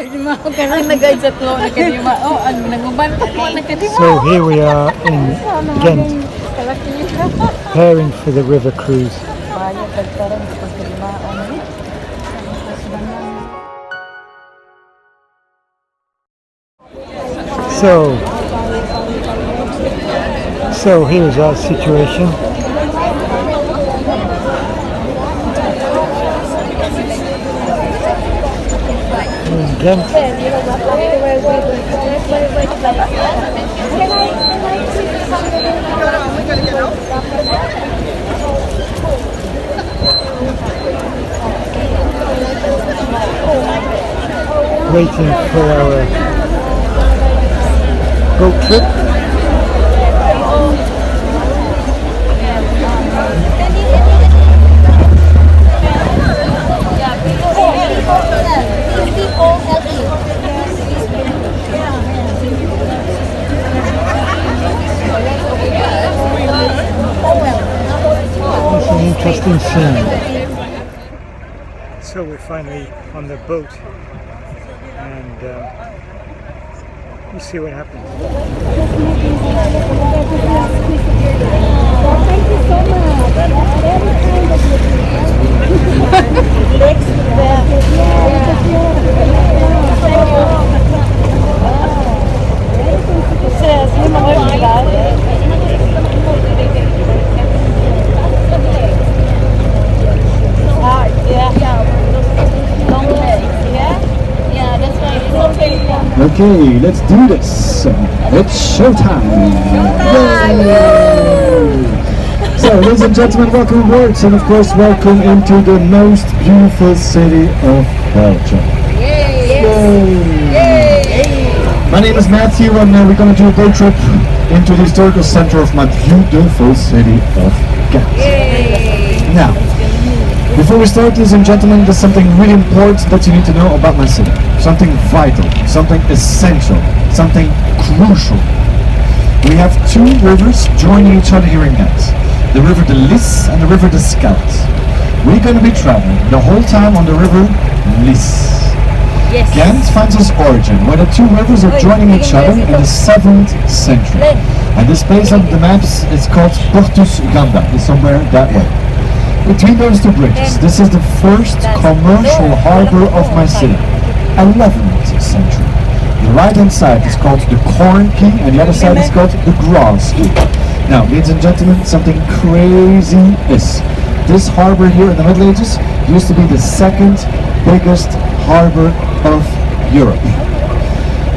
So here we are in Ghent, preparing for the river cruise. So here's our situation. In Ghent. Waiting for our boat trip. It's an interesting scene. So we're finally on the boat and you see what happens. Thank you so much. Very kind of Okay, let's do this. It's showtime. Yay! So, ladies and gentlemen, welcome aboard, and of course, welcome into the most beautiful city of Belgium. Yay! My name is Matthew, and we're going to do a boat trip into the historical center of my beautiful city of Ghent. Now, before we start, ladies and gentlemen, there's something really important that you need to know about my city. Something vital, something essential, something crucial. We have two rivers joining each other here in Ghent. The river de Lys and the river de Scheldt. We're going to be traveling the whole time on the river Lys. Yes. Ghent finds its origin where the two rivers are joining each other in the 7th century. And this place on the maps is called Portus Ganda. It's somewhere that way. Between those two bridges, this is the first commercial harbor of my city. 11th century. The right hand side is called the Corn Key and the other side is called the Grass Key. Now, ladies and gentlemen, something crazy is this harbor here in the Middle Ages used to be the second biggest harbor of Europe.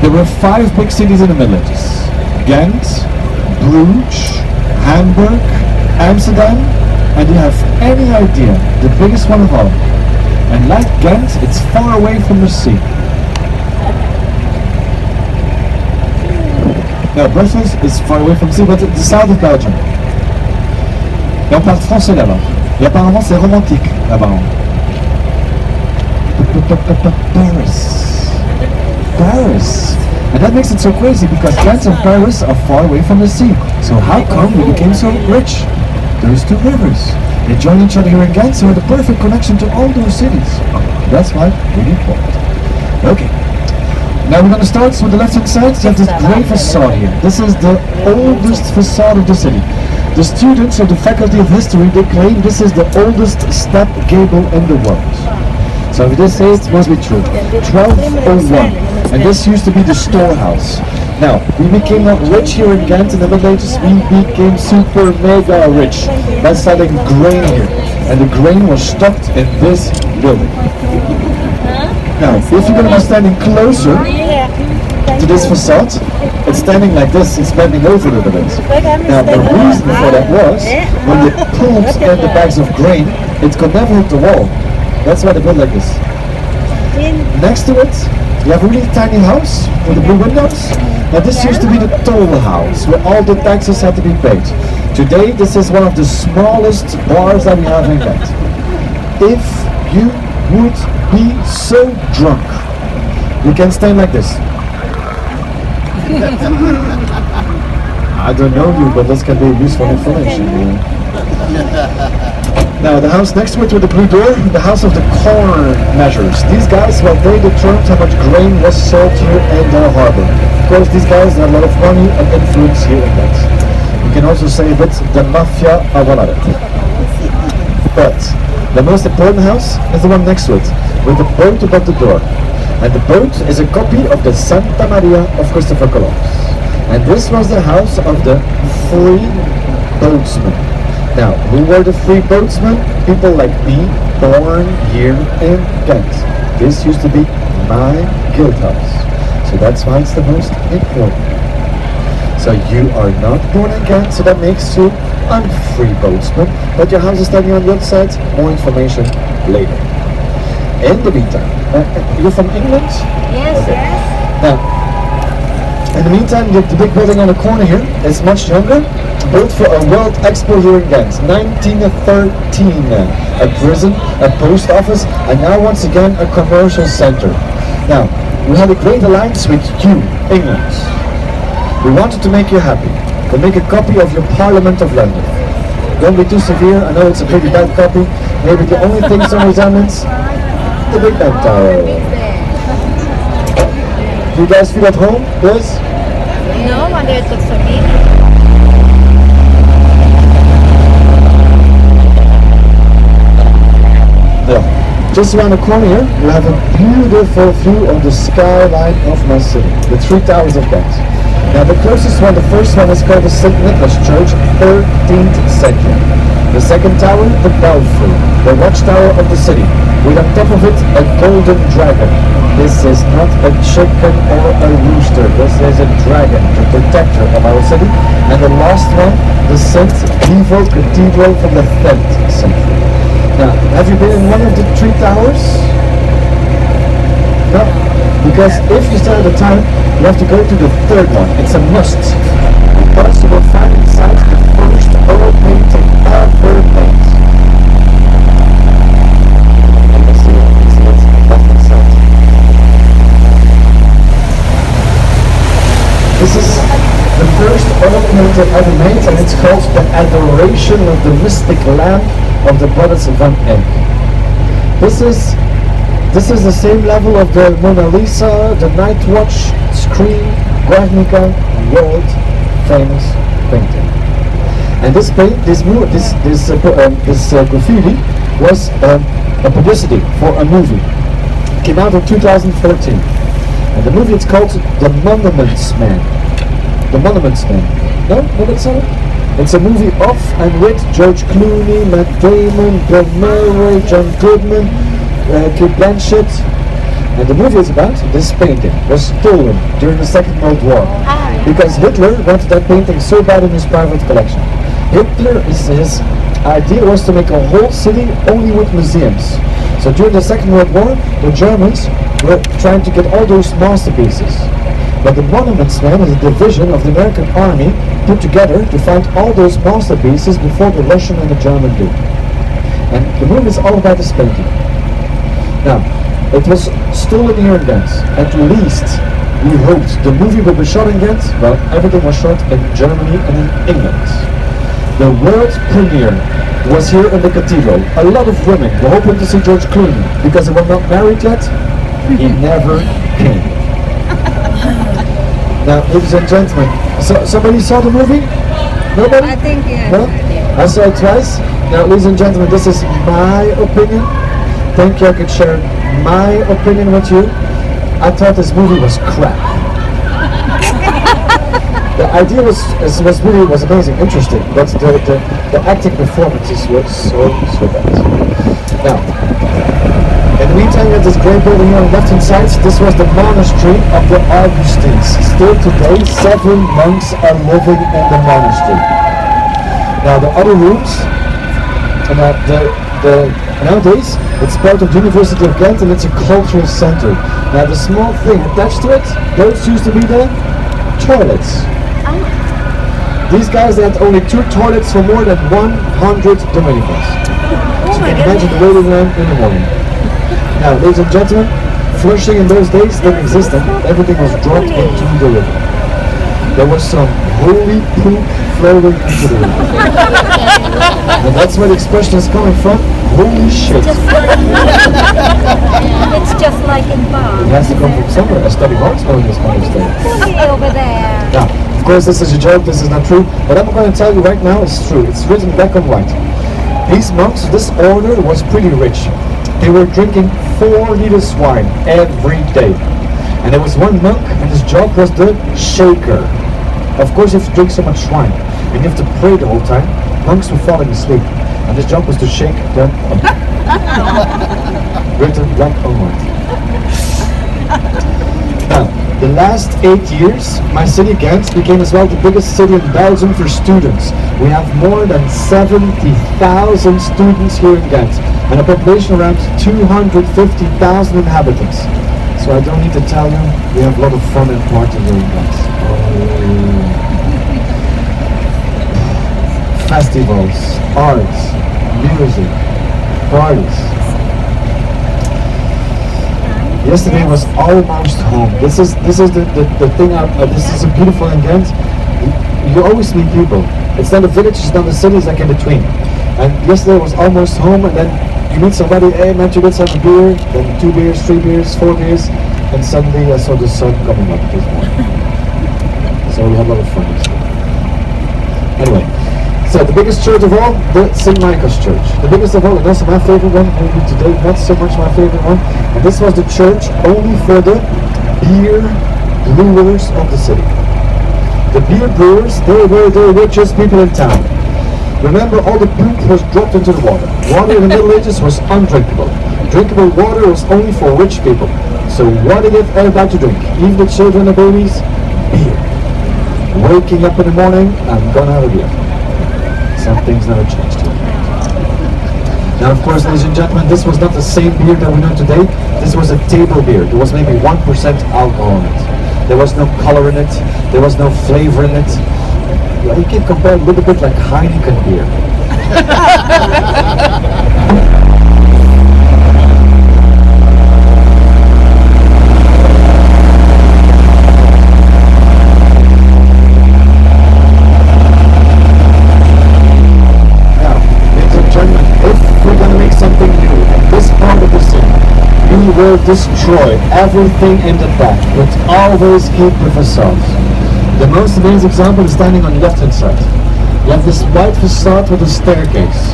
There were 5 big cities in the Middle Ages: Ghent, Bruges, Hamburg, Amsterdam, and do you have any idea the biggest one of all? And like Ghent, it's far away from the sea. Now, Brussels is far away from the sea, but it's the south of Belgium. Et on parle français là-bas. Et apparemment, c'est romantique là-bas. Paris. And that makes it so crazy because Ghent and Paris are far away from the sea. So how come we became so rich? Those two rivers. They join each other here in Ghent, so we're the perfect connection to all those cities. That's why really important. Okay. Now we're going to start with the left-hand side. You have this great facade here. This is the oldest facade of the city. The students of the Faculty of History, they claim this is the oldest step gable in the world. So if they say it must be true. 1201. And this used to be the storehouse. Now, we became not rich here in Ghent in the Middle Ages, we became super mega rich by selling grain here. And the grain was stocked in this building. Now, if you're going to be standing closer to this facade, it's standing like this, it's bending over a little bit. Now, the reason for that was, when they pulled in the bags of grain, it could never hit the wall. That's why they built like this. Next to it, you have a really tiny house with the blue windows. Now this used to be the toll house where all the taxes had to be paid. Today this is one of the smallest bars that we have in Ghent. If you would be so drunk, you can stand like this. I don't know you, but this can be useful information. Now the house next to it with the blue door, the house of the corn measures. These guys, well, they determined how much grain was sold here in the harbor. Of course, these guys had a lot of money and influence here in that. You can also say that the mafia avalaret. But the most important house is the one next to it, with the boat above the door. And the boat is a copy of the Santa Maria of Christopher Columbus. And this was the house of the free boatsmen. Now, who were the free boatsmen? People like me, born here in Ghent. This used to be my guild house. So that's why it's the most important. So you are not born in Ghent, so that makes you a free boatsman. But your house is standing on the other side. More information later. In the meantime, you're from England? Yes, Okay. yes. Now, in the meantime, the big building on the corner here is much younger, built for a World Expo here in Ghent, 1913. A prison, a post office, and now once again a commercial center. Now, we had a great alliance with you, England. We wanted to make you happy. We'll make a copy of your Parliament of London. Don't be too severe, I know it's a pretty bad copy. Maybe the only thing some resemblance, the Big Ben Tower. Do you guys feel at home? Yes? No, maar dit is toch familie? Yeah. Just around the corner here, you have a beautiful view of the skyline of my city, the three towers of Ghent. Now the closest one, the first one, is called the St. Nicholas Church, 13th century. The second tower, the Belfry, the watchtower of the city, with on top of it a golden dragon. This is not a chicken or a rooster, this is a dragon, the protector of our city. And the last one, the St. Evil Cathedral from the 10th century. Now, have you been in one of the three towers? No? Because if you start at the time, you have to go to the third one. It's a must. Because you will find inside the first oil painting ever made. This is the first oil painting ever made, and it's called The Adoration of the Mystic Lamp of the Brothers Van Eyck. This is the same level of the Mona Lisa, the Night Watch, Scream, Guernica, world famous painting. And this graffiti was a publicity for a movie. It came out in 2014. And the movie is called The Monuments Man. The Monuments Man. No? No, that's not it? It's a movie of and with George Clooney, Matt Damon, Bill Murray, John Goodman, Kate Blanchett. And the movie is about this painting was stolen during the Second World War. Because Hitler wanted that painting so bad in his private collection. His idea was to make a whole city only with museums. So during the Second World War, the Germans were trying to get all those masterpieces. But the Monuments Man is a division of the American army put together to find all those masterpieces before the Russian and the German do. And the movie is all about this painting. Now, it was stolen here in Ghent. At least we hoped the movie would be shot in Ghent. Well, everything was shot in Germany and in England. The world premiere was here in the cathedral. A lot of women were hoping to see George Clooney because they were not married yet. He never came. Now, ladies and gentlemen, somebody saw the movie? Nobody? I think yeah. No? I saw it twice. Now, ladies and gentlemen, this is my opinion. Thank you, I could share my opinion with you. I thought this movie was crap. The idea was amazing, interesting, but the acting performances were so bad. Now, in the meantime, we have this great building here on the left-hand side. This was the monastery of the Augustines. Still today, 7 monks are living in the monastery. Now, the other rooms, nowadays, it's part of the University of Ghent and it's a cultural center. Now, the small thing attached to it, those used to be the toilets. These guys, they had only 2 toilets for more than 100 Dominicans. So you can imagine the waiting line in the morning. Now, ladies and gentlemen, flushing in those days didn't exist and everything was dropped into the river. there was some holy poop flowing into the river. And that's where the expression is coming from. Holy shit. It's just like in Bar. It has to come from somewhere. I study arts knowing this kind of stuff. Over there. Yeah, of course this is a joke, this is not true, but I'm going to tell you right now it's true. It's written black on white. These monks, this order was pretty rich. They were drinking 4 liters wine every day. And there was one monk and his job was the shaker. Of course you have to drink so much wine and you have to pray the whole time. Monks were falling asleep and his job was to shake them up. Written black on white. Now, the last 8 years, my city Ghent became as well the biggest city in Belgium for students. We have more than 70,000 students here in Ghent and a population around 250,000 inhabitants. So I don't need to tell you, we have a lot of fun and party here in Ghent. Festivals, arts, music, parties. Yesterday was almost home. This is the thing. This is a beautiful in Ghent. You always meet people. It's not a village, it's not a city, it's like in between. And yesterday was almost home, and then you meet somebody. Hey man, let's have a beer. Then 2 beers, 3 beers, 4 beers, and suddenly I saw the sun coming up this morning. So we had a lot of fun yesterday. Anyway. So the biggest church of all, the St. Michael's Church. The biggest of all, and also my favorite one, maybe today not so much my favorite one. And this was the church only for the beer brewers of the city. The beer brewers, they were the richest people in town. Remember, all the poop was dropped into the water. Water in the Middle Ages was undrinkable. Drinkable water was only for rich people. So what did everybody to drink? Even the children and babies? Beer. Waking up in the morning, I'm gonna have a beer. Some things never changed here. Now, of course, ladies and gentlemen, this was not the same beer that we know today. This was a table beer. There was maybe 1% alcohol in it. There was no color in it. There was no flavor in it. Well, you can compare a little bit like Heineken beer. We will destroy everything in the back, but always keep the facade. The most amazing example is standing on the left hand side. You have this white facade with a staircase.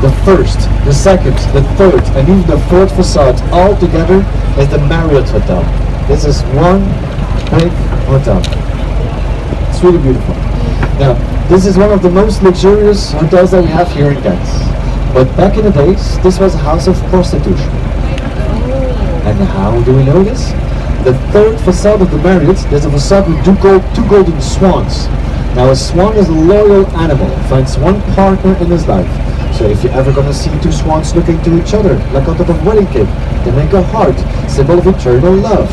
The first, the second, the third, and even the fourth facade all together is the Marriott Hotel. This is one big hotel. It's really beautiful. Now, this is one of the most luxurious hotels that we have here in Ghent. But back in the days, this was a house of prostitution. And how do we know this? The third facade of the Marriott, there's a facade with two golden swans. Now a swan is a loyal animal, finds one partner in his life. So if you're ever gonna see 2 swans looking to each other, like on top of a wedding cake, they make a heart, symbol of eternal love.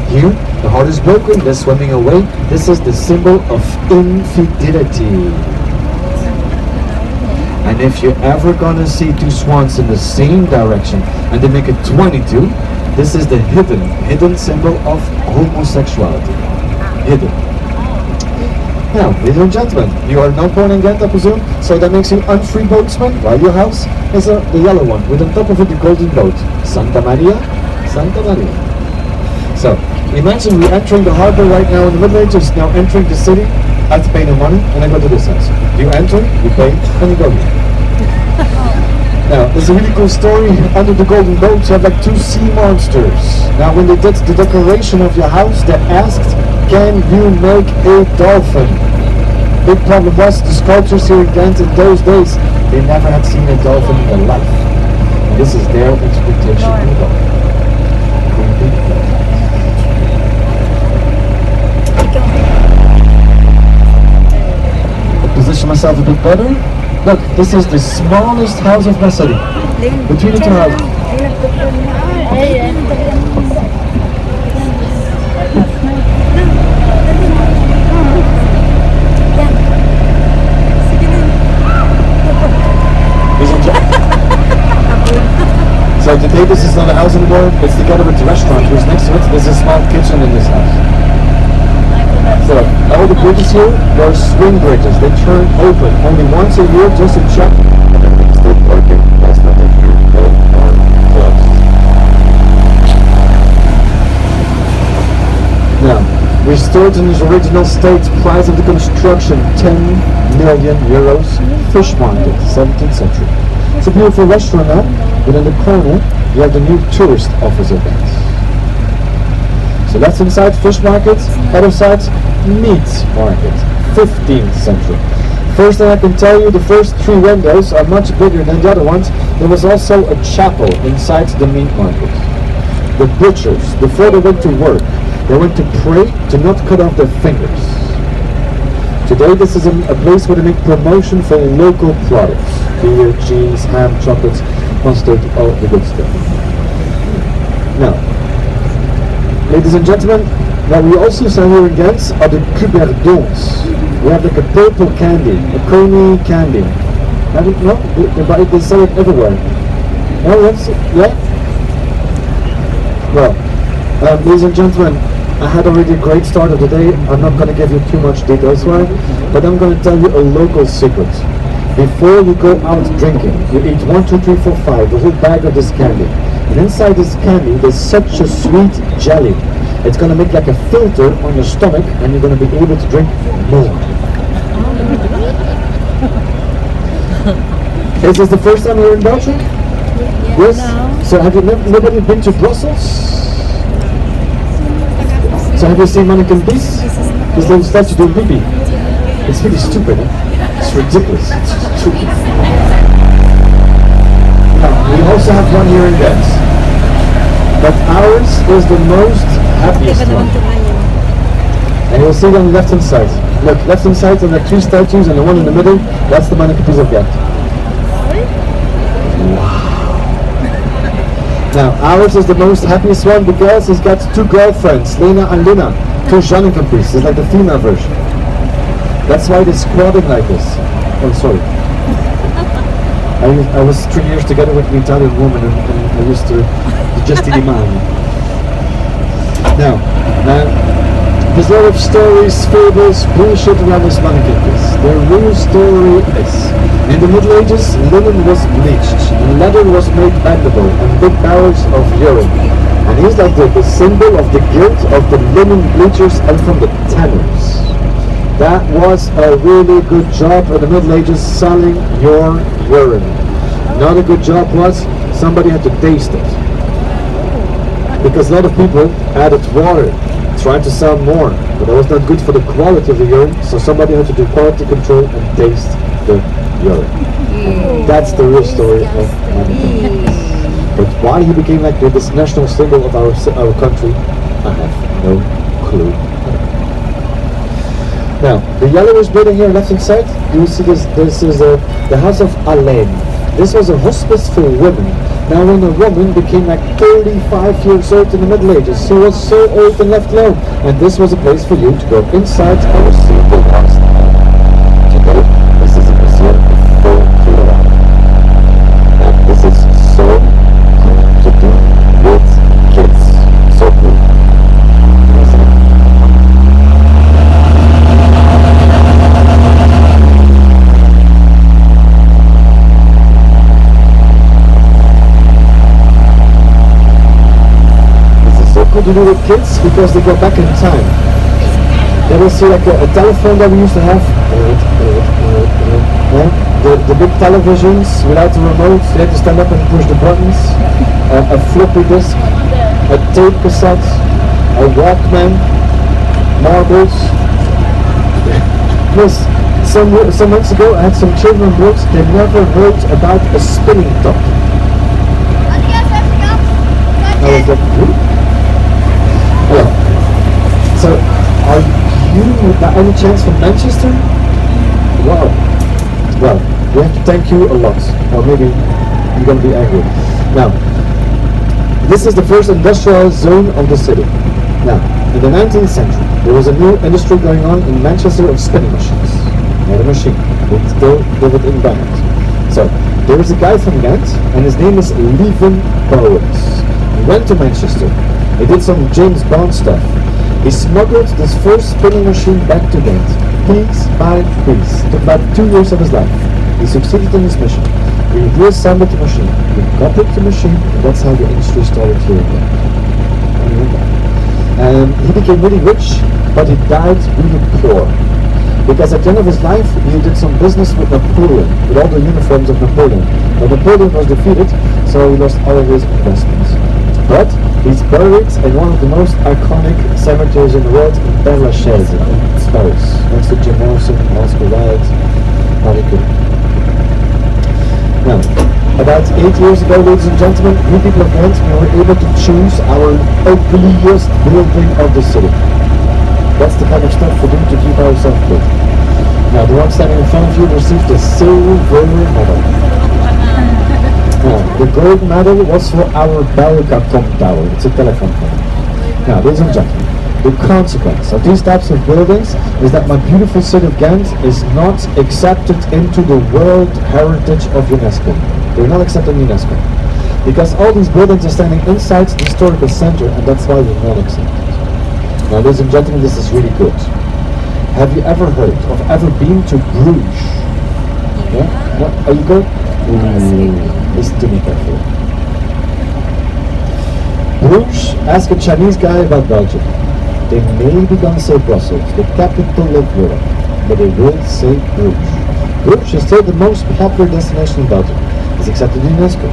Here, the heart is broken, they're swimming away. This is the symbol of infidelity. And if you're ever gonna see 2 swans in the same direction and they make a 22, this is the hidden symbol of homosexuality. Hidden. Now, ladies and gentlemen, you are not born in Ghent, I presume, so that makes you unfree boatsman, while your house is the yellow one, with on top of it the golden boat. Santa Maria, Santa Maria. So, imagine we're entering the harbor right now in the Middle Ages, now entering the city. I have to pay no money, and I go to this house. You enter, you pay, and you go here. Now, there's a really cool story. Under the golden boat, you have like 2 sea monsters. Now, when they did the decoration of your house, they asked, can you make a dolphin? Big problem was, the sculptors here in Ghent in those days, they never had seen a dolphin in their life. And this is their interpretation of the dolphin. Position myself a bit better. Look, this is the smallest house of my city. Between the 2 houses. So today this is not a house anymore, it's together with the restaurant which is next to it. There's a small kitchen in this house. So, I hope the bridges here were swing bridges. They turn open only once a year just to check if everything's still working. That's not the here. They are closed. Now, restored in its original state, price of the construction 10 million euros. Fish market, 17th century. It's a beautiful restaurant now, but in the corner you have the new tourist office events. So that's inside fish market, other side meat market, 15th century. First thing I can tell you, the first 3 windows are much bigger than the other ones. There was also a chapel inside the meat market. The butchers, before they went to work, they went to pray to not cut off their fingers. Today this is a place where they make promotion for local products. Beer, cheese, ham, chocolates, mustard, all the good stuff. Now, ladies and gentlemen, what we also sell here in Ghent are the cuberdons. We have like a purple candy, a coney candy. No? They sell it everywhere. Oh, yes? Yeah? Well, ladies and gentlemen, I had already a great start of the day. I'm not going to give you too much details why, but I'm going to tell you a local secret. Before you go out drinking, you eat 1, 2, 3, 4, 5, the whole bag of this candy. And inside this candy, there's such a sweet jelly. It's going to make like a filter on your stomach, and you're going to be able to drink more. Is this the first time you're in Belgium? Yes? No. So have you nobody been to Brussels? So have you seen Mannequin Beast? This little statue doing pee-pee. It's really stupid, eh? It's ridiculous. It's stupid. Now, we also have one here in Ghent. But ours is the most happiest one. And you'll see it on the left hand side. Look, left hand side there are 3 statues and the one in the middle, that's the Mannequin Beast of Ghent. Wow. Now, ours is the most happiest one because he's got 2 girlfriends, Lena and Lina, 2 Jannenkampies. It's like the female version. That's why they're squatting like this. Oh, sorry. I was 3 years together with an Italian woman and I used to just eat man. Now, there's a lot of stories, fables, bullshit around this mannequin piece. The real story is, in the Middle Ages, linen was bleached, leather was made bendable, and big barrels of urine. And he's like the symbol of the guilt of the linen bleachers and from the tanners. That was a really good job in the Middle Ages, selling your urine. Not a good job was, somebody had to taste it. Because a lot of people added water, trying to sell more, but that was not good for the quality of the urine, so somebody had to do quality control and taste the urine. And that's the real story of Mannequin. But why he became like this national symbol of our country, I have no clue. Now, the yellowish building here left hand side, you will see this is the House of Alain. This was a hospice for women. Now when a woman became like 35 years old in the Middle Ages, she was so old and left alone. And this was a place for you to go inside and receive the last time. Today, this is a museum of folklore. And this is so cool to do with kids. So cool. To do with kids because they go back in time. They will see like a telephone that we used to have. The big televisions without the remote, you had to stand up and push the buttons. A floppy disk, a tape cassette, a Walkman, marbles. Plus, some months ago I had some children books, they never heard about a spinning top. I was like, who? Well, so are you by any chance from Manchester? Wow. Well, we have to thank you a lot, or maybe you're going to be angry. Now, this is the first industrial zone of the city. Now, in the 19th century, there was a new industry going on in Manchester of spinning machines. Not a machine, but still live it in Ghent. So, there was a guy from Ghent, and his name is Lieven Bowens. He went to Manchester. He did some James Bond stuff. He smuggled this first spinning machine back to Ghent, piece by piece. It took about 2 years of his life. He succeeded in his mission. He reassembled the machine, he copied the machine, and that's how the industry started here again. He became really rich, but he died really poor. Because at the end of his life, he did some business with Napoleon, with all the uniforms of Napoleon. But Napoleon was defeated, so he lost all of his investments. But he's buried in one of the most iconic cemeteries in the world, in Père Lachaise, in Paris, next to Jim Morrison, Oscar Wilde, Harley Quinn. Now, about 8 years ago, ladies and gentlemen, we people of Ghent, we were able to choose our ugliest building of the city. That's the kind of stuff we do to keep ourselves fit. Now, the one standing in front of you received the silver medal. Now, the gold medal was for our Belgacom Tower. It's a telephone tower. Now, ladies and gentlemen, the consequence of these types of buildings is that my beautiful city of Ghent is not accepted into the World Heritage of UNESCO. They're not accepted in UNESCO. Because all these buildings are standing inside the historical center, and that's why we're not accepted. Now, ladies and gentlemen, this is really good. Have you ever heard of ever been to Bruges? Yeah? No? Are you good? Listen to me carefully. Bruges, ask a Chinese guy about Belgium. They may be gonna say Brussels, the capital of Europe, but they will say Bruges. Bruges is still the most popular destination in Belgium. It's accepted in UNESCO.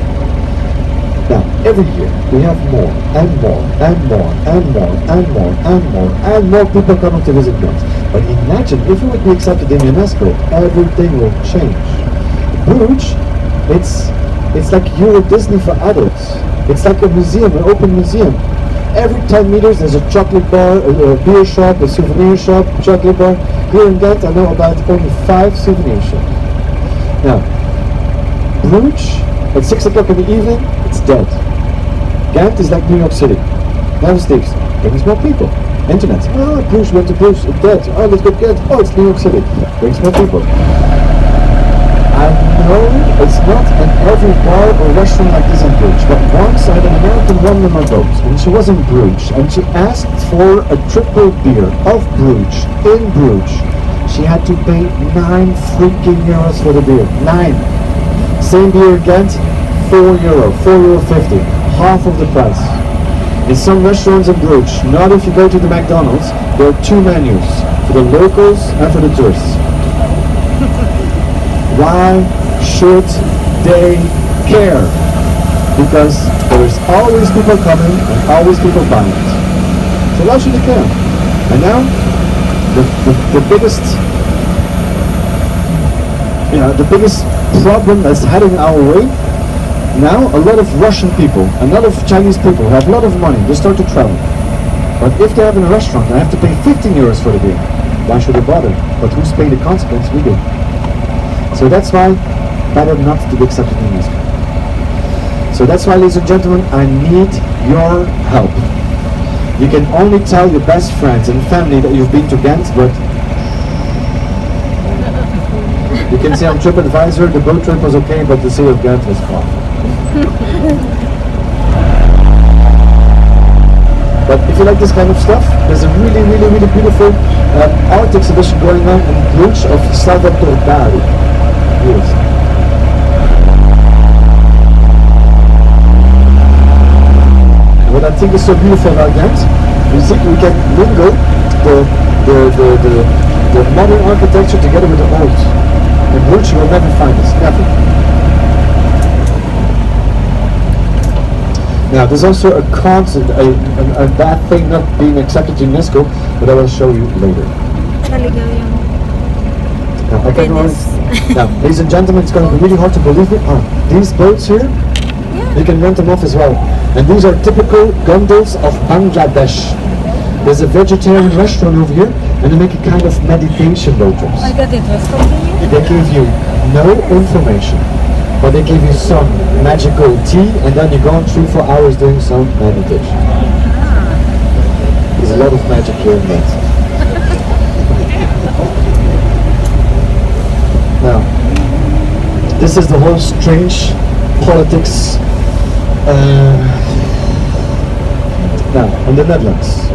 Now, every year we have more and more and more and more and more and more and more people coming to visit Ghent. But imagine if it would be accepted in UNESCO, everything will change. Bruges, it's like Euro Disney for adults. It's like a museum, an open museum. Every 10 meters there's a chocolate bar, a beer shop, a souvenir shop, chocolate bar. Here in Ghent I know about only 5 souvenir shops. Now, Bruges, at 6 o'clock in the evening, it's dead. Ghent is like New York City. Now the States, brings more people. Internet, Bruges, went to Bruges, it's dead. Oh, let's go to Ghent. Oh, it's New York City. Brings more people. I know it's not in every bar or restaurant like this in Bruges, but once I had an American woman on my boat, and she was in Bruges, and she asked for a triple beer of Bruges, in Bruges. She had to pay 9 freaking euros for the beer. 9. Same beer in Ghent, €4, €4.50, half of the price. In some restaurants in Bruges, not if you go to the McDonald's, there are 2 menus, for the locals and for the tourists. Why should they care? Because there's always people coming and always people buying it. So why should they care? And now, the biggest problem that's heading our way, now a lot of Russian people, a lot of Chinese people who have a lot of money, they start to travel. But if they have in a restaurant, they have to pay 15 euros for the beer. Why should they bother? But who's paying the consequence? We do. So that's why better not to be accepted in UNESCO. So that's why, ladies and gentlemen, I need your help. You can only tell your best friends and family that you've been to Ghent, but you can say on TripAdvisor the boat trip was okay, but the city of Ghent was awful. But if you like this kind of stuff, there's a really, really, really beautiful art exhibition going on in Bruges of Salvatore Dali. Yes. What I think is so beautiful about Ghent, you see, we can mingle the modern architecture together with the old. In Bruges you will never find this, never. Now there's also a bad thing not being accepted in UNESCO, but I will show you later. Now, ladies and gentlemen, it's going to be really hard to believe it. These boats here, you can rent them off as well. And these are typical gondolas of Bangladesh. There's a vegetarian restaurant over here, and they make a kind of meditation boat trips. I got it was something. They give you no information, but they give you some magical tea, and then you go on 3-4 hours doing some meditation. There's a lot of magic here in that. Now, this is the whole strange politics now in the Netherlands.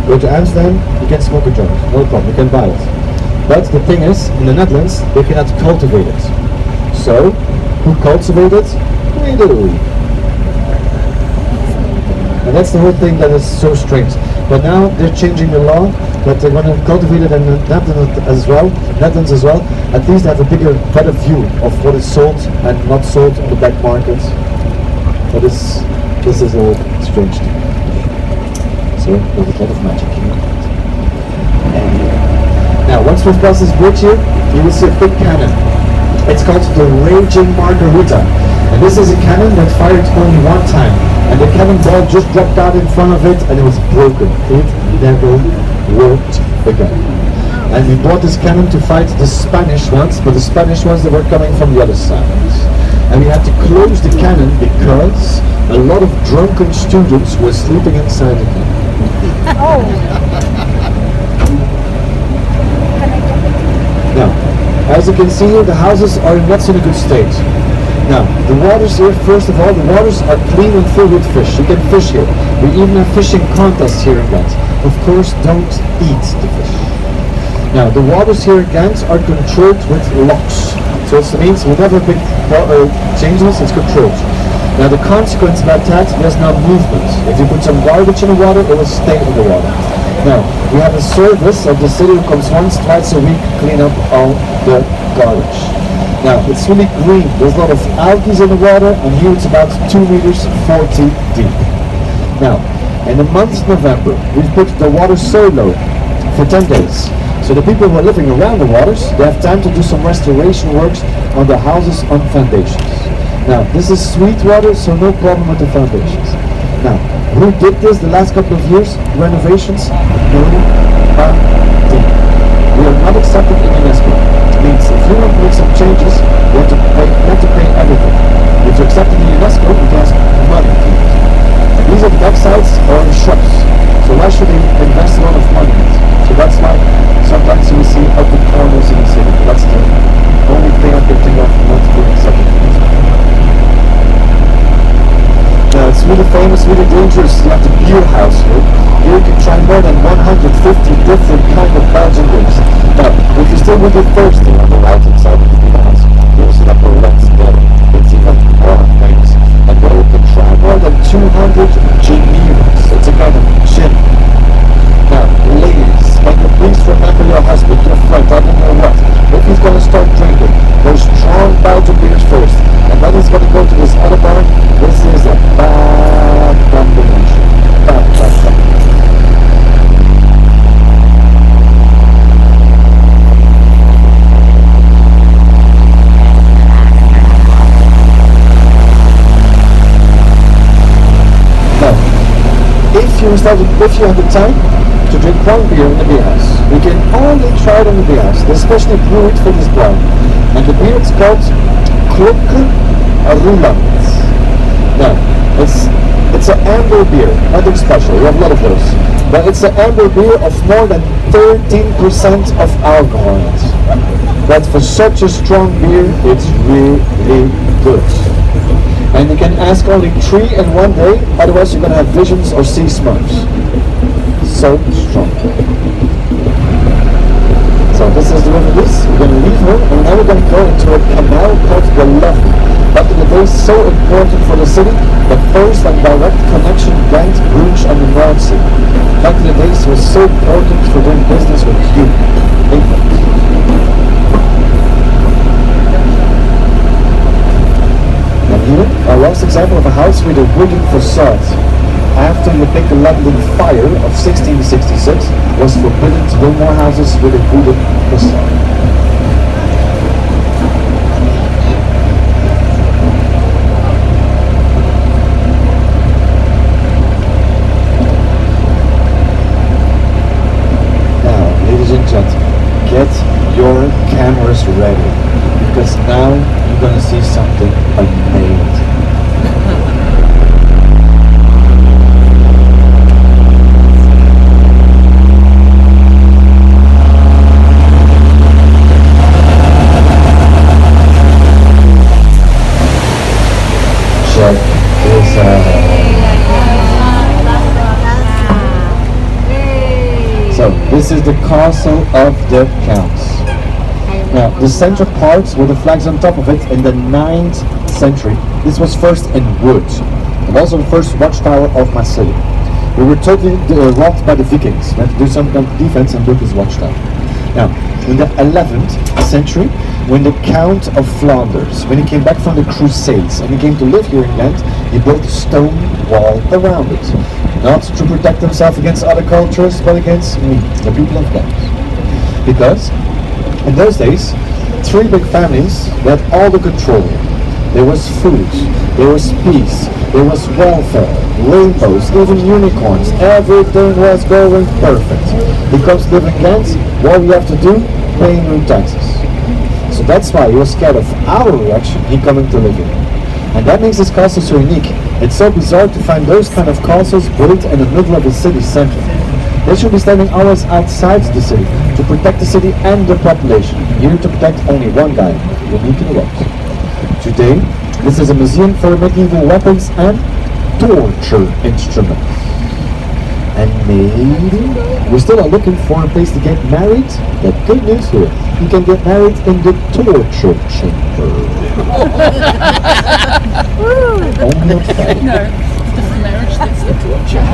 Go to Amsterdam, you can smoke a joint, no problem, you can buy it. But the thing is, in the Netherlands, they cannot cultivate it. So, who cultivate it? We do. And that's the whole thing that is so strange. But now they're changing the law that they're going to cultivate it in the Netherlands as well. At least have a better view of what is sold and not sold on the black market. But this is all strange to me. So there's a lot of magic here. Now, once we've crossed this bridge here, you will see a big cannon. It's called the Raging Margarita. And this is a cannon that fired only one time. And the cannonball just dropped out in front of it and it was broken. It never worked again. And we bought this cannon to fight the Spanish ones, but the Spanish ones, they were coming from the other side. And we had to close the cannon because a lot of drunken students were sleeping inside the cannon. Now, as you can see here, the houses are not in a good state. Now, the waters here, first of all, the waters are clean and filled with fish. You can fish here. We even have fishing contests here in Ghent. Of course, don't eat the fish. Now, the waters here in Ghent are controlled with locks. So it means whenever big changes, it's controlled. Now, the consequence about that, there's now movement. If you put some garbage in the water, it will stay in the water. Now, we have a service of the city who comes once, twice a week, clean up all the garbage. Now, it's really green. There's a lot of algae in the water, and here it's about 2 meters 40 deep. Now, in the month of November, we've put the water so low for 10 days. So the people who are living around the waters, they have time to do some restoration works on the houses on foundations. Now, this is sweet water, so no problem with the foundations. Now, who did this the last couple of years? Renovations? Nobody. We are not accepted in UNESCO. It means if you want to make some changes, you have to pay everything. If you're accepted in UNESCO, it costs money. These are the backsides or the shops. So why should they invest a lot of money in it? So that's why sometimes you see ugly corners in the city. That's the only thing I can think of not being accepted in UNESCO. Now it's really famous, really dangerous. You have the beer house here. Here you can try more than 150 different kind of Belgian beers. Now, if you still would be thirsty on the right hand side of the beer house, here's an upper left bottle. It's even more famous. And there you can try more than 200 Genevas. It's a kind of gin. Now, ladies, can you please remember your husband, your friend, I don't know what. If he's going to start drinking, those strong Belgian beers first. And then he's going to go to this other bar. This is a bad combination. Bad. Now, if you have the time to drink one beer in the beer house, you can only try it in the beer house. They especially brew it for this brown. And the beer is called Klokke Roeland. Now, it's an amber beer, nothing special, we have a lot of those. But it's an amber beer of more than 13% of alcohol in it. But for such a strong beer, it's really good. And you can ask only 3 in one day, otherwise you're going to have visions or see smurfs. So strong. So this is the river Lys. We're going to leave her, and now we're going to go into a canal called the Levy. Back in the day, so important for the city, the first and direct connection Ghent, Bruges and the North Sea. Back in the days, it was so important for doing business with you, England. And here, our last example of a house with a wooden facade. After the big London fire of 1666, was forbidden to build more houses with a wooden facade. Get your cameras ready, because now you're going to see something amazing. Check this out. So this is the castle of the counts. Now the center part with the flags on top of it in the 9th century. This was first in wood. And also the first watchtower of my city. We were totally robbed by the Vikings. We had to do some kind of defense and build this watchtower. Now, in the 11th century, when the Count of Flanders, when he came back from the Crusades and he came to live here in Ghent, he built a stone wall around it. Not to protect himself against other cultures, but against me, the people of Ghent. Because, in those days, 3 big families had all the control. There was food, there was peace, there was welfare, rainbows, even unicorns. Everything was going perfect. Because living in Ghent, what we have to do? Pay new taxes. So that's why he was scared of our reaction, he coming to live here. And that makes this castle so unique. It's so bizarre to find those kind of castles built in the middle of the city center. They should be standing always outside the city to protect the city and the population. Here to protect only one guy, unique in the world. Today, this is a museum for medieval weapons and torture instruments. And maybe we still are looking for a place to get married. But good news here, you can get married in the torture chamber. Only on Friday. No, it's the marriage that's the torture.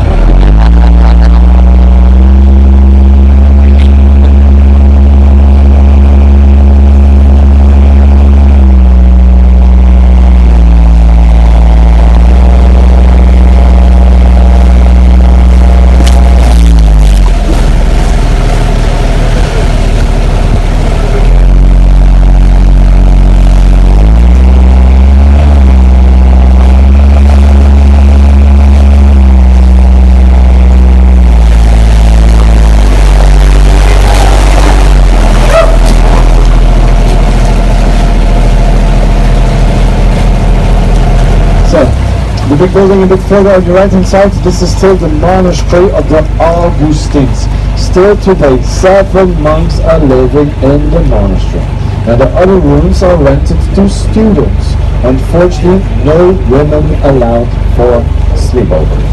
The big building a bit further on the right hand side, this is still the monastery of the Augustines. Still today, 7 monks are living in the monastery. Now the other rooms are rented to students. Unfortunately, no women allowed for sleepovers.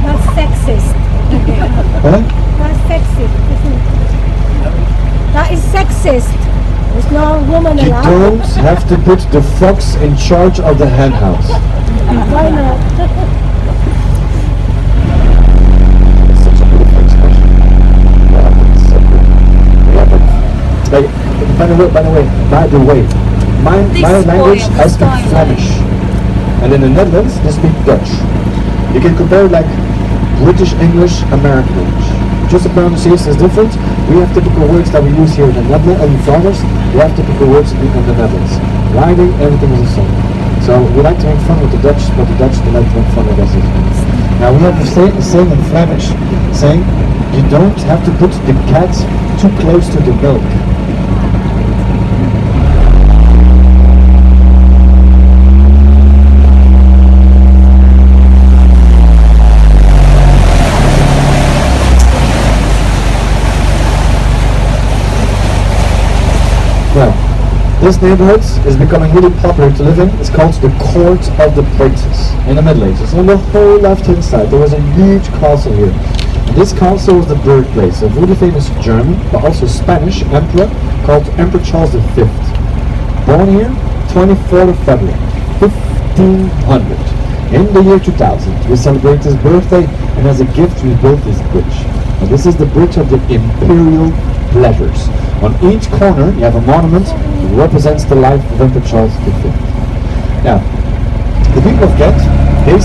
That's sexist. Huh? That's sexist, isn't it? That is sexist. There's no woman You allowed. don't have to put the fox in charge of the hen house. Why not? It's such a beautiful expression. Yeah, it's so good. We have it. By the way, my language, I speak Flemish. And in the Netherlands, they speak Dutch. You can compare like British English, American English. Just the pronunciation is different. We have typical words that we use here in the Netherlands, and in Flanders, we have typical words in the Netherlands. Writing, everything is the same. So we like to make fun with the Dutch, but the Dutch they like to make fun with us as well. Now we have the saying in Flemish, saying, you don't have to put the cat too close to the milk. Well, this neighborhood is becoming really popular to live in. It's called the Court of the Princes in the Middle Ages. On the whole left-hand side, there was a huge castle here. And this castle was the birthplace of a really famous German, but also Spanish emperor called Emperor Charles V. Born here, 24th of February, 1500. In the year 2000, we celebrate his birthday, and as a gift we built this bridge. And this is the bridge of the Imperial Pleasures. On each corner you have a monument that represents the life of Emperor Charles V. Now, the people of Ghent, they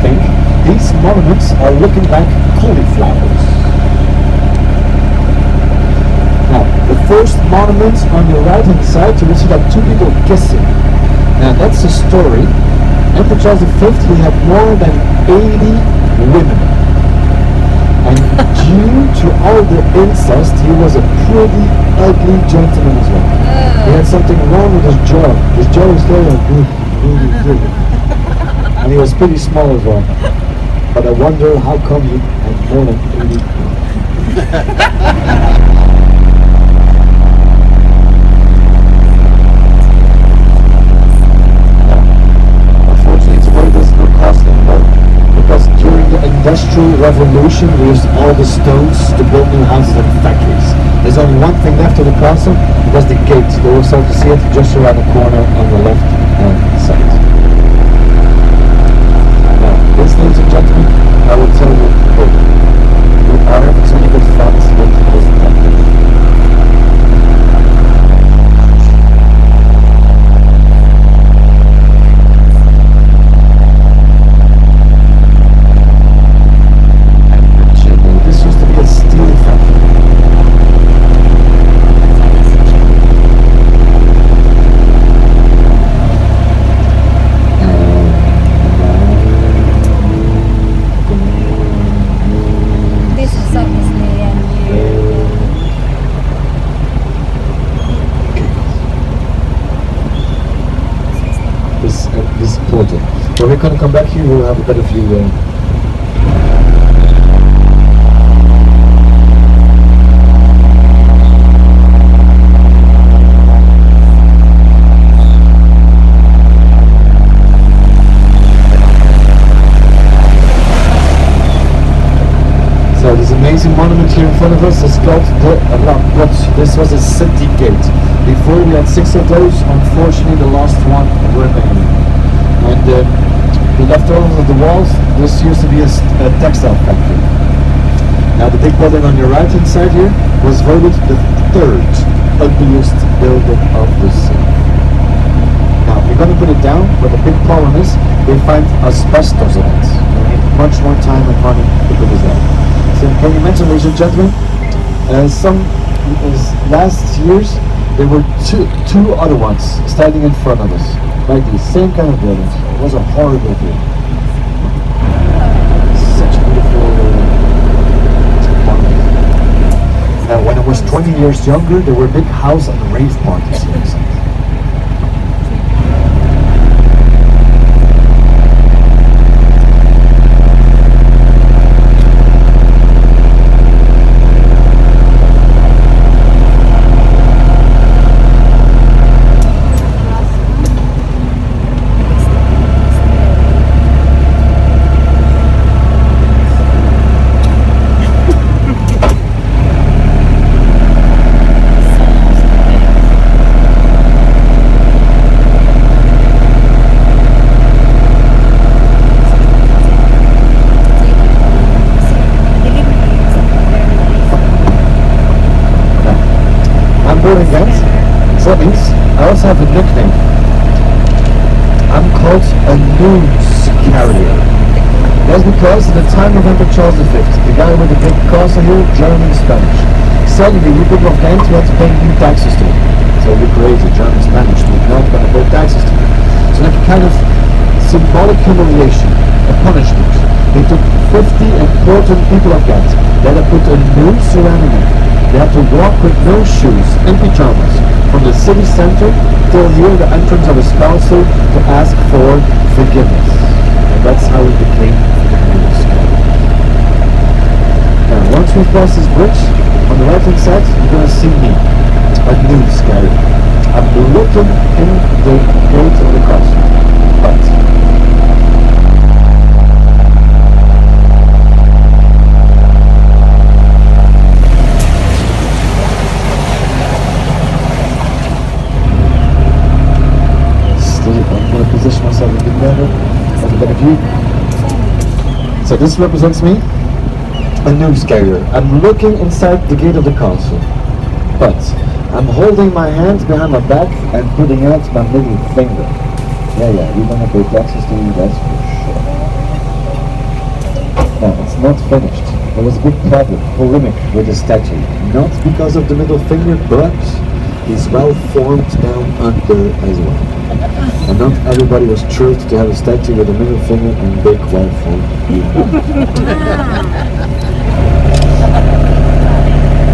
think these monuments are looking like cauliflowers. Now, the first monument on the right hand side, you will see like 2 people kissing. Now, that's a story. Emperor Charles V, he had more than 80 women. And due to all the incest, he was a pretty ugly gentleman as well. He had something wrong with his jaw. His jaw was very like, and he was pretty small as well. But I wonder how come he had more than 80. Industrial Revolution, we used all the stones to build new houses and factories. There's only one thing left of the castle, that's the gate. You will start to see it just around the corner on the left hand side. Now, this, ladies and gentlemen, I will tell you, we are having some good fun with this factory. This used to be a steel factory. This is obviously a new. This portal. When we're going to come back here, we'll have a better view. So this amazing monument here in front of us is called the Ramblot. This was a city gate. Before we had 6 of those, unfortunately the last one remaining. And we left all of the walls. This used to be a textile factory. Now the big building on your right hand side here was voted the 3rd ugliest building of the city. Now we're going to put it down, but the big problem is they find asbestos in it. We need much more time and money to put this down. So can you imagine, ladies and gentlemen, last years there were two other ones standing in front of us, like these same kind of buildings. It was a horrible view. Such a beautiful monument. Now, when I was 20 years younger, there were big house and rave parties here inside. In Ghent, so that means I also have a nickname. I'm called a news carrier. That's because at the time of Emperor Charles V, the guy with the big castle here, German Spanish, suddenly you people of Ghent, you had to pay new taxes to him. So you're crazy, German Spanish, we're not going to pay taxes to him. So like a kind of symbolic humiliation, a punishment. They took 50 important people of Ghent. They had to put a noose surrounding them. They had to walk with no shoes, in pajamas, from the city center till near the entrance of his castle to ask for forgiveness. And that's how it became the news carrier. Now, once we cross this bridge, on the right hand side, you're going to see me, a news carrier. I'm looking in the gate of the castle. But I'm going to position myself a bit better, have a better view. So this represents me, a news carrier. I'm looking inside the gate of the castle, but I'm holding my hand behind my back and putting out my middle finger. Yeah, we're going to pay taxes to you, that's for sure. Now, it's not finished. There was a big problem, polemic with the statue. Not because of the middle finger, but it's well formed down under as well. And not everybody was thrilled to have a statue with a middle finger and big well formed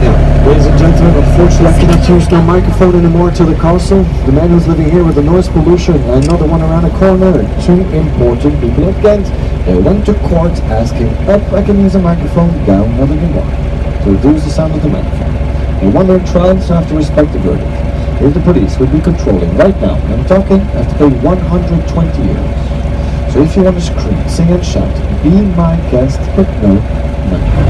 Now, ladies and gentlemen, unfortunately I cannot use my microphone anymore to the castle. The man who's living here with the noise pollution and another one around the corner, two important people of Ghent. They went to court asking up I can use a microphone, down another one to reduce the sound of the microphone. They won their trial, so I have to respect the verdict. If the police would be controlling right now, and I'm talking, I have to pay 120 euros. So if you want to scream, sing and shout, be my guest, but no money.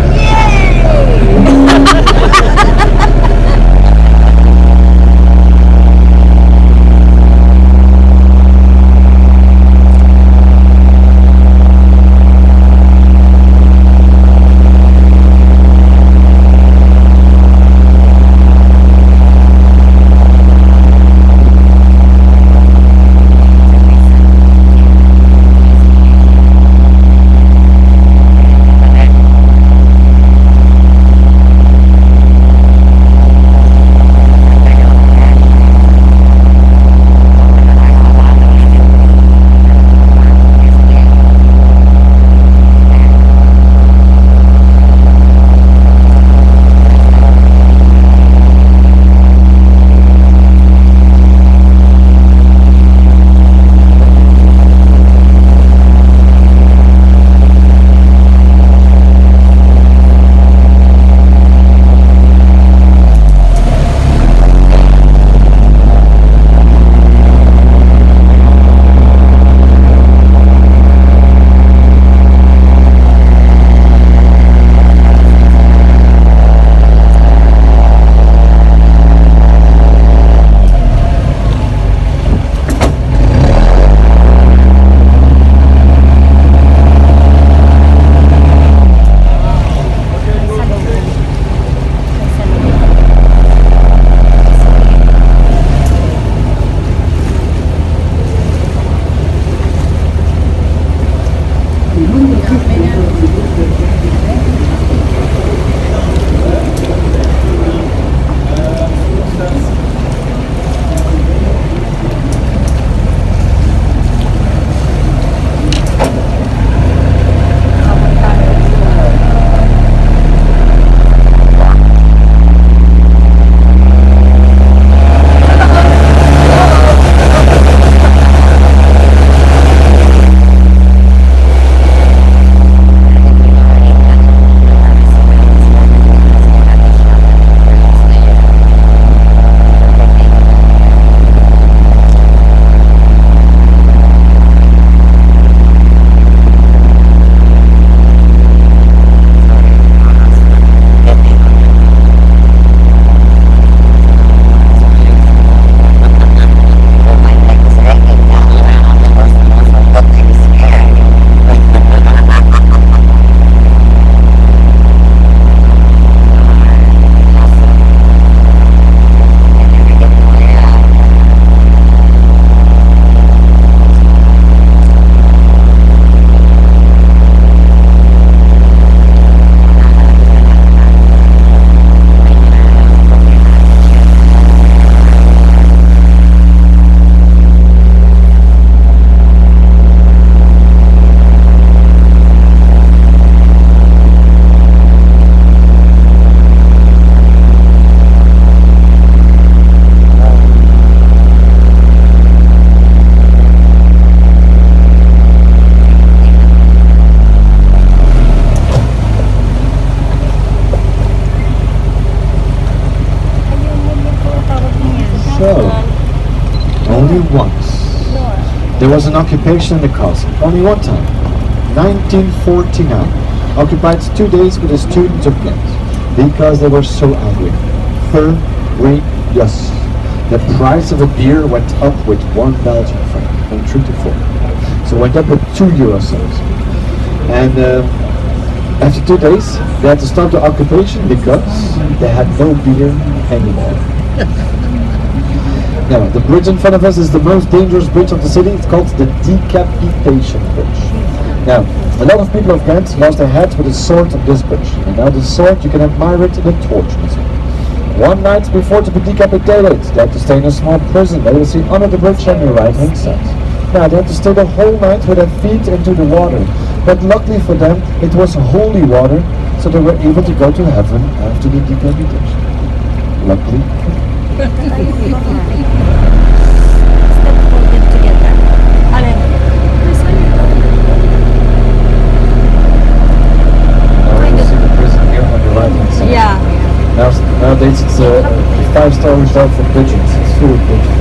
Only once. There was an occupation in the castle. Only one time. 1949. Occupied 2 days with the students of Ghent. Because they were so angry. Furious. The price of a beer went up with 1 Belgian franc. From 3 to 4. So went up with 2 euro cents. And after 2 days, they had to stop the occupation because they had no beer anymore. Now, the bridge in front of us is the most dangerous bridge of the city. It's called the Decapitation Bridge. Now, a lot of people of Ghent lost their heads with the sword of this bridge. And now the sword, you can admire it in the torch museum. One night before to be decapitated, they had to stay in a small prison that you see under the bridge on your right hand side. Now, they had to stay the whole night with their feet into the water. But luckily for them, it was holy water, so they were able to go to heaven after the decapitation. Luckily. Yeah. Nowadays it's a 5-star resort for pigeons. It's full of pigeons.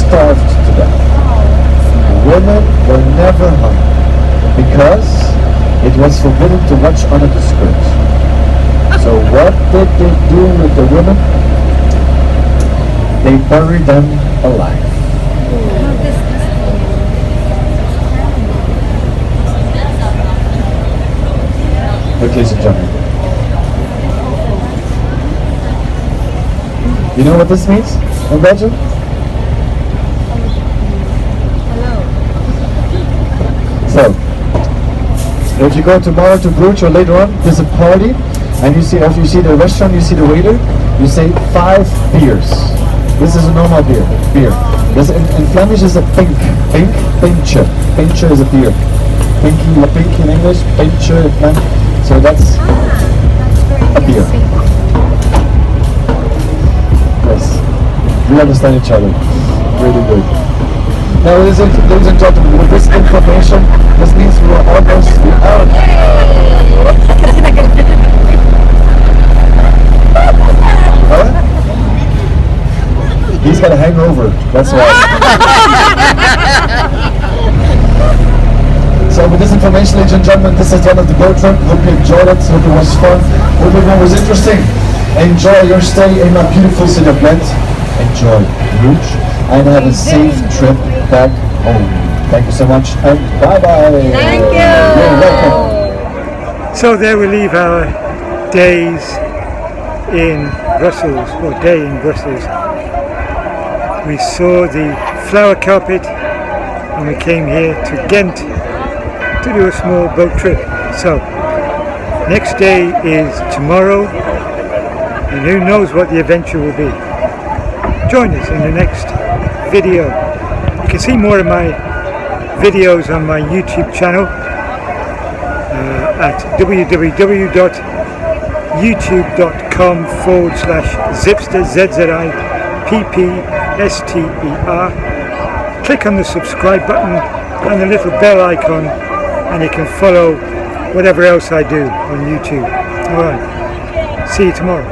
starved to death. Women were never hung because it was forbidden to watch under the skirt. So what did they do with the women? They buried them alive. Look, ladies and gentlemen. You know what this means in Belgium? So, if you go tomorrow to Bruges or later on, there's a party, and you see, if you see the restaurant, you see the waiter, you say 5 beers. This is a normal beer. This in Flemish is a pintje. Pintje is a beer. Pinky in English, pintje in Flemish. So that's a beer. Yes, we understand each other really good. Now, ladies and gentlemen, with this information, this means we are almost out. Huh? He's got a hangover, that's why. So with this information, ladies and gentlemen, this is the end of the boat trip. Hope you enjoyed it, hope it was fun, hope it was interesting. Enjoy your stay in my beautiful city of Ghent. Enjoy Bruges, and have a safe trip back home. Thank you so much, and bye-bye. Thank you. You're welcome. So there we leave our days in Brussels, or day in Brussels. We saw the flower carpet and we came here to Ghent to do a small boat trip. So next day is tomorrow, and who knows what the adventure will be. Join us in the next video. You can see more of my videos on my YouTube channel at www.youtube.com/Zipster, ZZIPPSTER. Click on the subscribe button and the little bell icon, and you can follow whatever else I do on YouTube. Alright, see you tomorrow.